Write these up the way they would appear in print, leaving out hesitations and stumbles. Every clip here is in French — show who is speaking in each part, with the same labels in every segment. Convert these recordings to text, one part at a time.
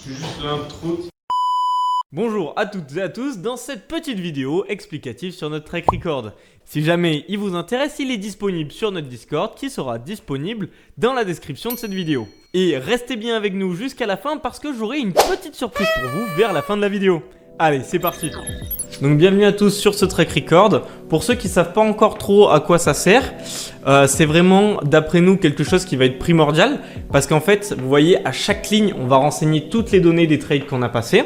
Speaker 1: C'est juste l'intro.
Speaker 2: Bonjour à toutes et à tous dans cette petite vidéo explicative sur notre track record. Si jamais il vous intéresse, il est disponible sur notre Discord qui sera disponible dans la description de cette vidéo. Et restez bien avec nous jusqu'à la fin parce que j'aurai une petite surprise pour vous vers la fin de la vidéo. Allez, c'est parti. Donc bienvenue à tous sur ce track record. Pour ceux qui ne savent pas encore trop à quoi ça sert, c'est vraiment d'après nous quelque chose qui va être primordial parce qu'en fait, vous voyez, à chaque ligne, on va renseigner toutes les données des trades qu'on a passés.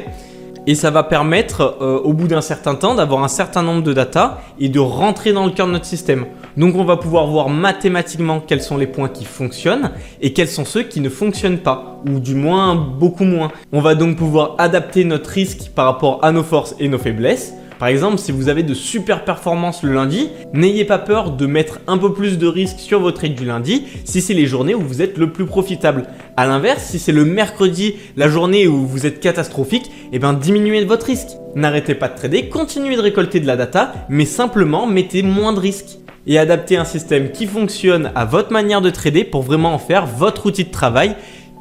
Speaker 2: Et ça va permettre, au bout d'un certain temps, d'avoir un certain nombre de data et de rentrer dans le cœur de notre système. Donc on va pouvoir voir mathématiquement quels sont les points qui fonctionnent et quels sont ceux qui ne fonctionnent pas, ou du moins beaucoup moins. On va donc pouvoir adapter notre risque par rapport à nos forces et nos faiblesses. Par exemple, si vous avez de super performances le lundi, n'ayez pas peur de mettre un peu plus de risque sur vos trades du lundi si c'est les journées où vous êtes le plus profitable. A l'inverse, si c'est le mercredi, la journée où vous êtes catastrophique, eh bien diminuez votre risque. N'arrêtez pas de trader, continuez de récolter de la data, mais simplement mettez moins de risques. Et adaptez un système qui fonctionne à votre manière de trader pour vraiment en faire votre outil de travail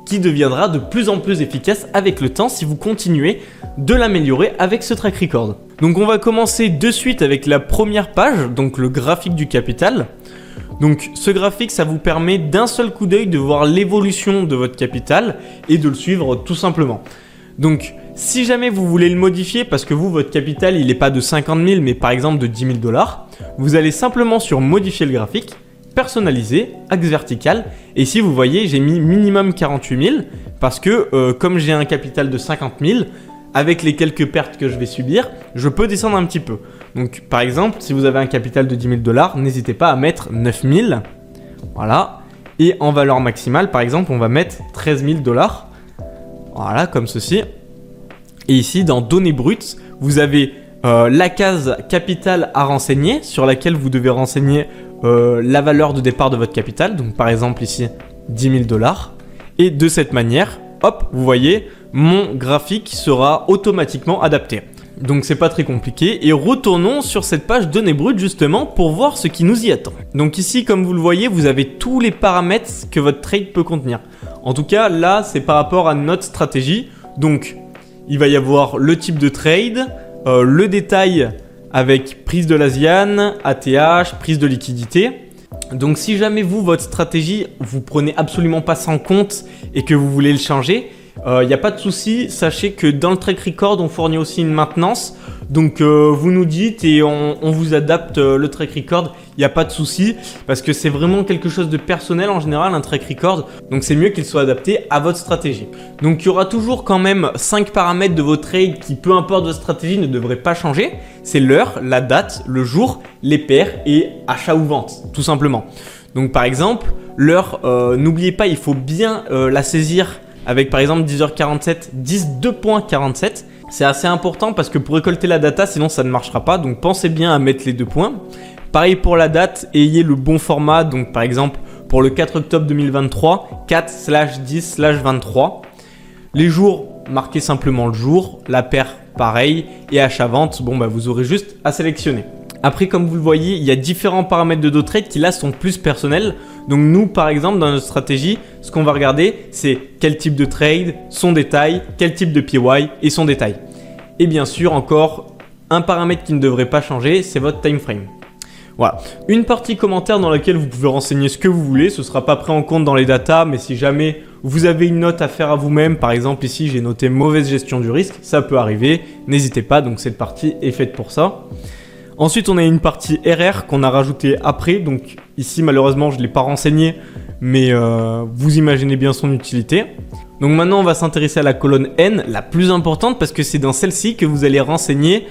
Speaker 2: qui deviendra de plus en plus efficace avec le temps si vous continuez de l'améliorer avec ce track record. Donc on va commencer de suite avec la première page, donc le graphique du capital. Donc ce graphique, ça vous permet d'un seul coup d'œil de voir l'évolution de votre capital et de le suivre tout simplement. Donc si jamais vous voulez le modifier parce que vous, votre capital, il n'est pas de 50 000 mais par exemple de 10 000 $, vous allez simplement sur modifier le graphique, personnaliser, axe vertical, et ici vous voyez j'ai mis minimum 48 000 parce que comme j'ai un capital de 50 000, avec les quelques pertes que je vais subir, je peux descendre un petit peu. Donc par exemple, si vous avez un capital de 10 000 $, n'hésitez pas à mettre 9 000, voilà, et en valeur maximale par exemple on va mettre 13 000 $, voilà comme ceci. Et ici dans données brutes, vous avez la case capital à renseigner sur laquelle vous devez renseigner la valeur de départ de votre capital, donc par exemple ici 10 000 $, et de cette manière, hop, vous voyez, mon graphique sera automatiquement adapté. Donc c'est pas très compliqué et retournons sur cette page données brutes justement pour voir ce qui nous y attend. Donc ici comme vous le voyez, vous avez tous les paramètres que votre trade peut contenir. En tout cas là c'est par rapport à notre stratégie. Donc il va y avoir le type de trade, le détail avec prise de l'ASIAN, ATH, prise de liquidité. Donc si jamais vous, votre stratégie, vous prenez absolument pas ça en compte et que vous voulez le changer, il n'y a pas de souci, sachez que dans le track record, on fournit aussi une maintenance. Donc vous nous dites et on vous adapte le track record, il n'y a pas de souci parce que c'est vraiment quelque chose de personnel en général, un track record. Donc c'est mieux qu'il soit adapté à votre stratégie. Donc il y aura toujours quand même 5 paramètres de votre trade qui, peu importe votre stratégie, ne devraient pas changer. C'est l'heure, la date, le jour, les paires et achat ou vente, tout simplement. Donc par exemple, l'heure, n'oubliez pas, il faut bien la saisir avec par exemple 10h47, 10:2.47. C'est assez important parce que pour récolter la data, sinon ça ne marchera pas. Donc pensez bien à mettre les 2 points. Pareil pour la date, ayez le bon format. Donc par exemple pour le 4 octobre 2023, 4/10/23. Les jours, marquez simplement le jour. La paire, pareil. Et achat-vente, bon bah vous aurez juste à sélectionner. Après, comme vous le voyez, il y a différents paramètres de DoTrade qui là sont plus personnels. Donc nous, par exemple, dans notre stratégie, ce qu'on va regarder, c'est quel type de trade, son détail, quel type de PY et son détail. Et bien sûr, encore un paramètre qui ne devrait pas changer, c'est votre time frame. Voilà, une partie commentaire dans laquelle vous pouvez renseigner ce que vous voulez. Ce ne sera pas pris en compte dans les datas, mais si jamais vous avez une note à faire à vous-même, par exemple ici j'ai noté mauvaise gestion du risque, ça peut arriver, n'hésitez pas, donc cette partie est faite pour ça. Ensuite, on a une partie RR qu'on a rajoutée après. Donc ici, malheureusement, je ne l'ai pas renseigné, mais vous imaginez bien son utilité. Donc maintenant, on va s'intéresser à la colonne N, la plus importante, parce que c'est dans celle-ci que vous allez renseigner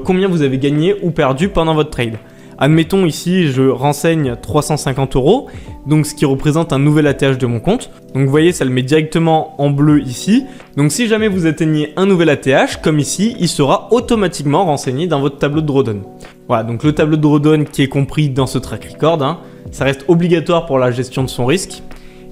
Speaker 2: combien vous avez gagné ou perdu pendant votre trade. Admettons ici, je renseigne 350 €, donc ce qui représente un nouvel ATH de mon compte. Donc vous voyez, ça le met directement en bleu ici. Donc si jamais vous atteignez un nouvel ATH, comme ici, il sera automatiquement renseigné dans votre tableau de drawdown. Voilà, donc le tableau de drawdown qui est compris dans ce track record, hein, ça reste obligatoire pour la gestion de son risque.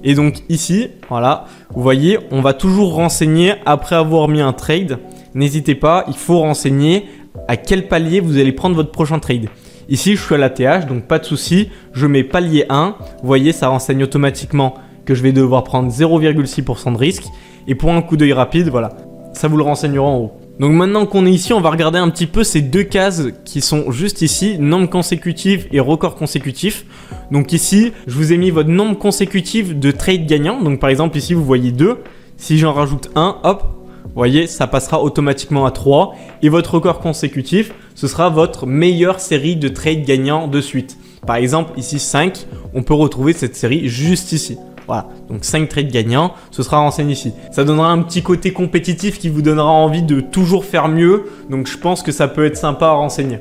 Speaker 2: Et donc ici, voilà, vous voyez, on va toujours renseigner après avoir mis un trade. N'hésitez pas, il faut renseigner à quel palier vous allez prendre votre prochain trade. Ici, je suis à l'ATH, donc pas de souci. Je mets palier 1. Vous voyez, ça renseigne automatiquement que je vais devoir prendre 0,6% de risque. Et pour un coup d'œil rapide, voilà, ça vous le renseignera en haut. Donc maintenant qu'on est ici, on va regarder un petit peu ces deux cases qui sont juste ici, nombre consécutif et record consécutif. Donc ici, je vous ai mis votre nombre consécutif de trades gagnants. Donc par exemple ici, vous voyez 2. Si j'en rajoute 1, hop, vous voyez, ça passera automatiquement à 3. Et votre record consécutif, ce sera votre meilleure série de trades gagnants de suite. Par exemple, ici 5, on peut retrouver cette série juste ici. Voilà, donc 5 trades gagnants, ce sera renseigné ici. Ça donnera un petit côté compétitif qui vous donnera envie de toujours faire mieux. Donc je pense que ça peut être sympa à renseigner.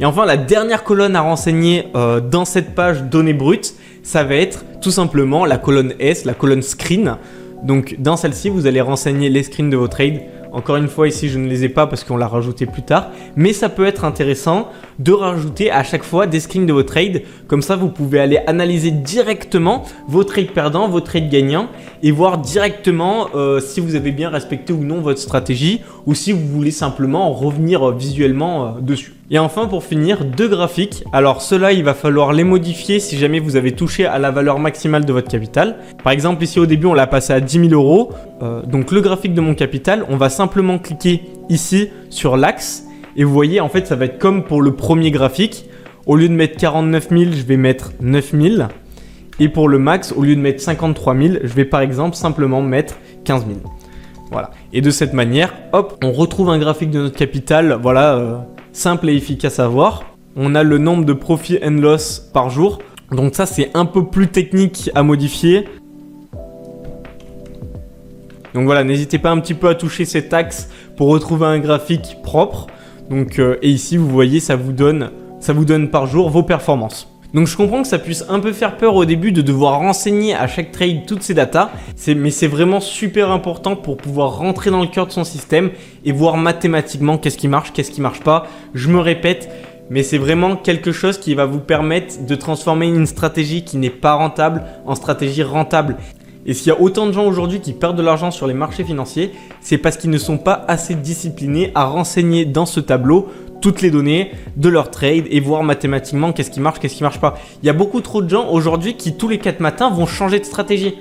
Speaker 2: Et enfin, la dernière colonne à renseigner dans cette page données brutes, ça va être tout simplement la colonne S, la colonne screen. Donc dans celle-ci, vous allez renseigner les screens de vos trades. Encore une fois, ici, je ne les ai pas parce qu'on l'a rajouté plus tard. Mais ça peut être intéressant de rajouter à chaque fois des screens de vos trades. Comme ça, vous pouvez aller analyser directement vos trades perdants, vos trades gagnants et voir directement si vous avez bien respecté ou non votre stratégie ou si vous voulez simplement revenir visuellement dessus. Et enfin, pour finir, deux graphiques. Alors ceux-là, il va falloir les modifier si jamais vous avez touché à la valeur maximale de votre capital. Par exemple, ici au début, on l'a passé à 10 000 €. Donc le graphique de mon capital, on va simplement cliquer ici sur l'axe. Et vous voyez, en fait, ça va être comme pour le premier graphique. Au lieu de mettre 49 000, je vais mettre 9 000. Et pour le max, au lieu de mettre 53 000, je vais par exemple simplement mettre 15 000. Voilà. Et de cette manière, hop, on retrouve un graphique de notre capital, voilà, simple et efficace à voir. On a le nombre de profit and loss par jour. Donc ça, c'est un peu plus technique à modifier. Donc voilà, n'hésitez pas un petit peu à toucher cet axe pour retrouver un graphique propre. Donc, et ici, vous voyez, ça vous donne par jour vos performances. Donc je comprends que ça puisse un peu faire peur au début de devoir renseigner à chaque trade toutes ces datas, mais c'est vraiment super important pour pouvoir rentrer dans le cœur de son système et voir mathématiquement qu'est-ce qui marche pas. Je me répète, mais c'est vraiment quelque chose qui va vous permettre de transformer une stratégie qui n'est pas rentable en stratégie rentable. Et s'il y a autant de gens aujourd'hui qui perdent de l'argent sur les marchés financiers, c'est parce qu'ils ne sont pas assez disciplinés à renseigner dans ce tableau toutes les données de leur trade et voir mathématiquement qu'est-ce qui marche pas. Il y a beaucoup trop de gens aujourd'hui qui tous les 4 matins vont changer de stratégie.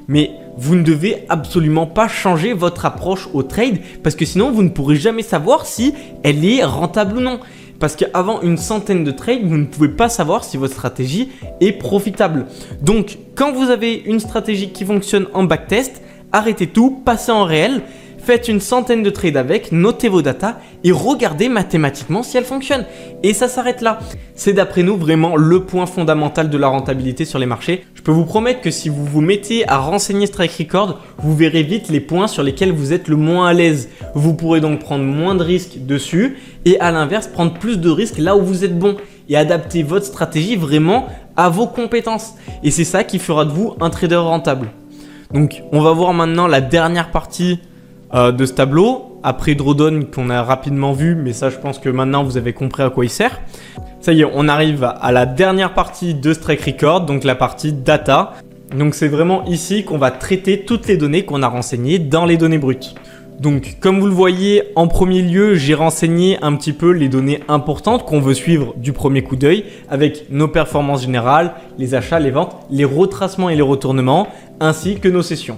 Speaker 2: Mais vous ne devez absolument pas changer votre approche au trade parce que sinon vous ne pourrez jamais savoir si elle est rentable ou non. Parce qu'avant une centaine de trades, vous ne pouvez pas savoir si votre stratégie est profitable. Donc, quand vous avez une stratégie qui fonctionne en backtest, arrêtez tout, passez en réel, faites une centaine de trades avec, notez vos datas et regardez mathématiquement si elles fonctionnent. Et ça s'arrête là. C'est d'après nous vraiment le point fondamental de la rentabilité sur les marchés. Je peux vous promettre que si vous vous mettez à renseigner Strike Record, vous verrez vite les points sur lesquels vous êtes le moins à l'aise. Vous pourrez donc prendre moins de risques dessus et à l'inverse prendre plus de risques là où vous êtes bon et adapter votre stratégie vraiment à vos compétences. Et c'est ça qui fera de vous un trader rentable. Donc on va voir maintenant la dernière partie de ce tableau, après Drawdown qu'on a rapidement vu, mais ça je pense que maintenant vous avez compris à quoi il sert. Ça y est, on arrive à la dernière partie de Strike Record, donc la partie data. Donc c'est vraiment ici qu'on va traiter toutes les données qu'on a renseignées dans les données brutes. Donc comme vous le voyez, en premier lieu, j'ai renseigné un petit peu les données importantes qu'on veut suivre du premier coup d'œil avec nos performances générales, les achats, les ventes, les retracements et les retournements, ainsi que nos sessions.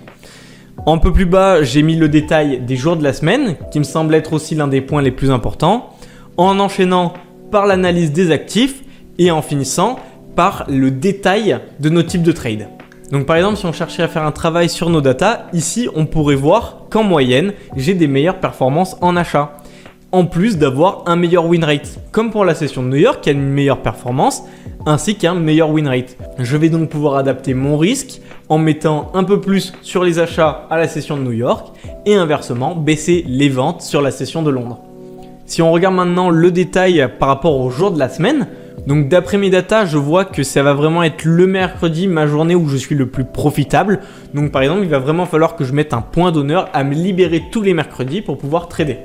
Speaker 2: Un peu plus bas, j'ai mis le détail des jours de la semaine, qui me semble être aussi l'un des points les plus importants, en enchaînant par l'analyse des actifs et en finissant par le détail de nos types de trades. Donc par exemple, si on cherchait à faire un travail sur nos datas, ici on pourrait voir qu'en moyenne, j'ai des meilleures performances en achat, en plus d'avoir un meilleur win rate. Comme pour la session de New York, qui a une meilleure performance, ainsi qu'un meilleur win rate. Je vais donc pouvoir adapter mon risque en mettant un peu plus sur les achats à la session de New York et inversement baisser les ventes sur la session de Londres. Si on regarde maintenant le détail par rapport au jour de la semaine, donc d'après mes datas, je vois que ça va vraiment être le mercredi, ma journée où je suis le plus profitable. Donc par exemple, il va vraiment falloir que je mette un point d'honneur à me libérer tous les mercredis pour pouvoir trader.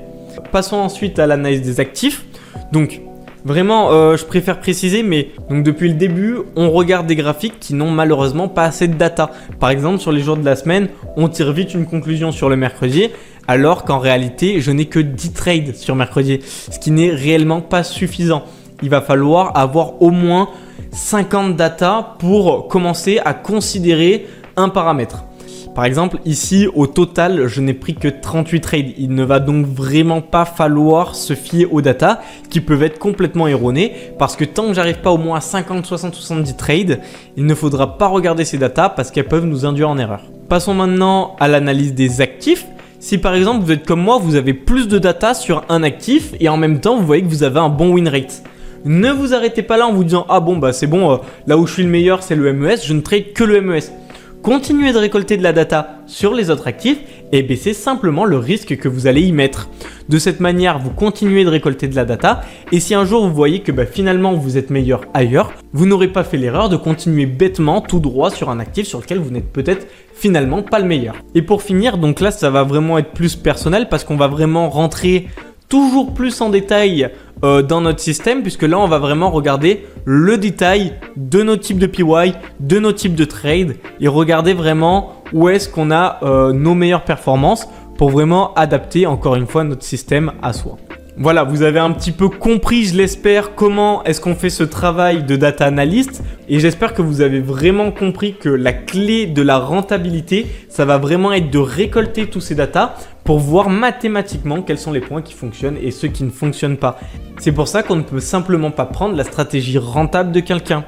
Speaker 2: Passons ensuite à l'analyse des actifs. Donc vraiment, je préfère préciser, mais donc depuis le début, on regarde des graphiques qui n'ont malheureusement pas assez de data. Par exemple, sur les jours de la semaine, on tire vite une conclusion sur le mercredi, alors qu'en réalité, je n'ai que 10 trades sur mercredi, ce qui n'est réellement pas suffisant. Il va falloir avoir au moins 50 data pour commencer à considérer un paramètre. Par exemple, ici, au total, je n'ai pris que 38 trades. Il ne va donc vraiment pas falloir se fier aux datas qui peuvent être complètement erronées parce que tant que j'arrive pas au moins à 50, 60, 70 trades, il ne faudra pas regarder ces datas parce qu'elles peuvent nous induire en erreur. Passons maintenant à l'analyse des actifs. Si par exemple, vous êtes comme moi, vous avez plus de data sur un actif et en même temps, vous voyez que vous avez un bon win rate. Ne vous arrêtez pas là en vous disant « Ah bon, bah c'est bon, là où je suis le meilleur, c'est le MES, je ne trade que le MES ». Continuez de récolter de la data sur les autres actifs et baissez simplement le risque que vous allez y mettre. De cette manière, vous continuez de récolter de la data et si un jour vous voyez que finalement vous êtes meilleur ailleurs, vous n'aurez pas fait l'erreur de continuer bêtement tout droit sur un actif sur lequel vous n'êtes peut-être finalement pas le meilleur. Et pour finir, donc là ça va vraiment être plus personnel parce qu'on va vraiment rentrer toujours plus en détail dans notre système puisque là on va vraiment regarder le détail de nos types de PY, de nos types de trades et regarder vraiment où est-ce qu'on a nos meilleures performances pour vraiment adapter encore une fois notre système à soi. Voilà, vous avez un petit peu compris, je l'espère, comment est-ce qu'on fait ce travail de data analyst et j'espère que vous avez vraiment compris que la clé de la rentabilité, ça va vraiment être de récolter tous ces datas pour voir mathématiquement quels sont les points qui fonctionnent et ceux qui ne fonctionnent pas. C'est pour ça qu'on ne peut simplement pas prendre la stratégie rentable de quelqu'un.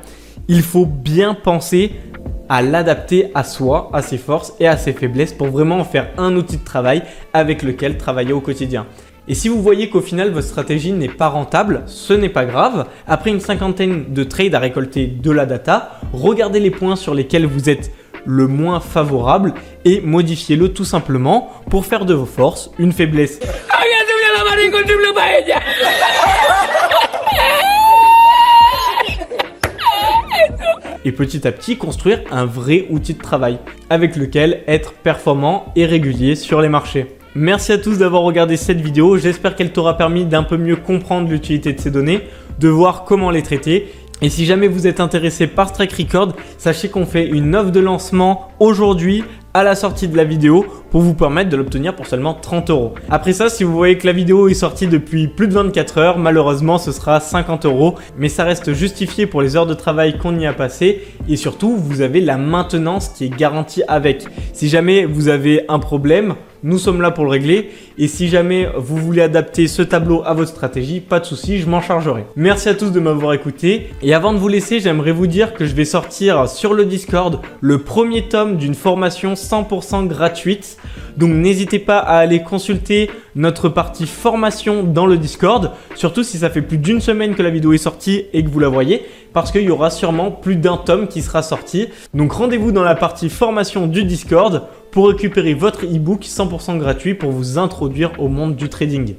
Speaker 2: Il faut bien penser à l'adapter à soi, à ses forces et à ses faiblesses pour vraiment en faire un outil de travail avec lequel travailler au quotidien. Et si vous voyez qu'au final votre stratégie n'est pas rentable, ce n'est pas grave. Après une cinquantaine de trades à récolter de la data, regardez les points sur lesquels vous êtes le moins favorable et modifiez-le tout simplement pour faire de vos forces une faiblesse. Et petit à petit construire un vrai outil de travail avec lequel être performant et régulier sur les marchés. Merci à tous d'avoir regardé cette vidéo, j'espère qu'elle t'aura permis d'un peu mieux comprendre l'utilité de ces données, de voir comment les traiter. Et si jamais vous êtes intéressé par Strike Record, sachez qu'on fait une offre de lancement aujourd'hui à la sortie de la vidéo pour vous permettre de l'obtenir pour seulement 30 €. Après ça, si vous voyez que la vidéo est sortie depuis plus de 24 heures, malheureusement ce sera 50 €, mais ça reste justifié pour les heures de travail qu'on y a passé et surtout vous avez la maintenance qui est garantie avec. Si jamais vous avez un problème, nous sommes là pour le régler et si jamais vous voulez adapter ce tableau à votre stratégie, pas de souci, je m'en chargerai. Merci à tous de m'avoir écouté et avant de vous laisser, j'aimerais vous dire que je vais sortir sur le Discord le premier tome d'une formation 100% gratuite. Donc n'hésitez pas à aller consulter notre partie formation dans le Discord, surtout si ça fait plus d'une semaine que la vidéo est sortie et que vous la voyez, parce qu'il y aura sûrement plus d'un tome qui sera sorti. Donc rendez-vous dans la partie formation du Discord pour récupérer votre e-book 100% gratuit pour vous introduire au monde du trading.